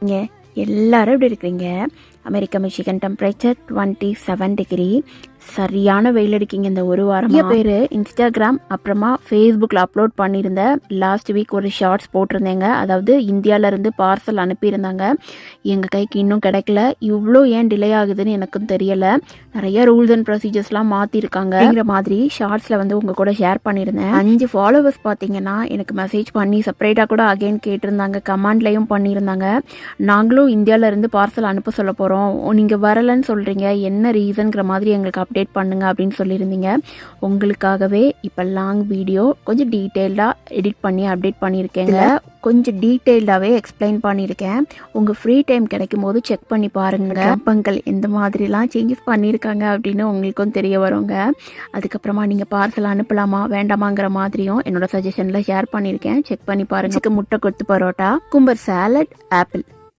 இங்கே எல்லாரும் எப்படி இருக்கிறீங்க? America Michigan temperature 27 degree. சரியான வெயில் அடிக்கிங்க இந்த ஒரு வாரம். பேர் இன்ஸ்டாகிராம் அப்புறமா ஃபேஸ்புக்கில் அப்லோட் பண்ணியிருந்தேன். லாஸ்ட் வீக் ஒரு ஷார்ட்ஸ் போட்டிருந்தேங்க. அதாவது இந்தியாவிலேருந்து பார்சல் அனுப்பியிருந்தாங்க. எங்கள் கைக்கு இன்னும் கிடைக்கல. இவ்வளோ ஏன் டிலே ஆகுதுன்னு எனக்கும் தெரியலை. நிறைய ரூல்ஸ் அண்ட் ப்ரொசீஜர்ஸ்லாம் மாற்றிருக்காங்க அப்படிங்கிற மாதிரி ஷார்ட்ஸில் வந்து உங்கள் கூட ஷேர் பண்ணியிருந்தேன். 5 ஃபாலோவர்ஸ் பார்த்தீங்கன்னா எனக்கு மெசேஜ் பண்ணி செப்பரேட்டாக கூட அகைன் கேட்டிருந்தாங்க. கமெண்ட்லையும் பண்ணியிருந்தாங்க. நாங்களும் இந்தியாவிலேருந்து பார்சல் அனுப்ப சொல்ல போகிறோம், நீங்கள் வரலன்னு சொல்கிறீங்க, என்ன ரீசன்கிற மாதிரி எங்களுக்கு அப்டேட் பண்ணுங்க அப்படின்னு சொல்லியிருந்தீங்க. உங்களுக்காகவே இப்போ லாங் வீடியோ கொஞ்சம் டீட்டெயில்டாக எடிட் பண்ணி அப்டேட் பண்ணியிருக்கேங்க. கொஞ்சம் டீட்டெயில்டாகவே எக்ஸ்பிளைன் பண்ணியிருக்கேன். உங்கள் ஃப்ரீ டைம் கிடைக்கும் போது செக் பண்ணி பாருங்க. கம்பங்கள் எந்த மாதிரிலாம் சேஞ்சஸ் பண்ணியிருக்காங்க அப்படின்னு உங்களுக்கும் தெரிய வருங்க. அதுக்கப்புறமா நீங்கள் பார்சல் அனுப்பலாமா வேண்டாமாங்கிற மாதிரியும் என்னோட சஜஷனில் ஷேர் பண்ணியிருக்கேன். செக் பண்ணி பாருங்க. முட்டை கொத்து பரோட்டா, கும்பர் சாலட், ஆப்பிள்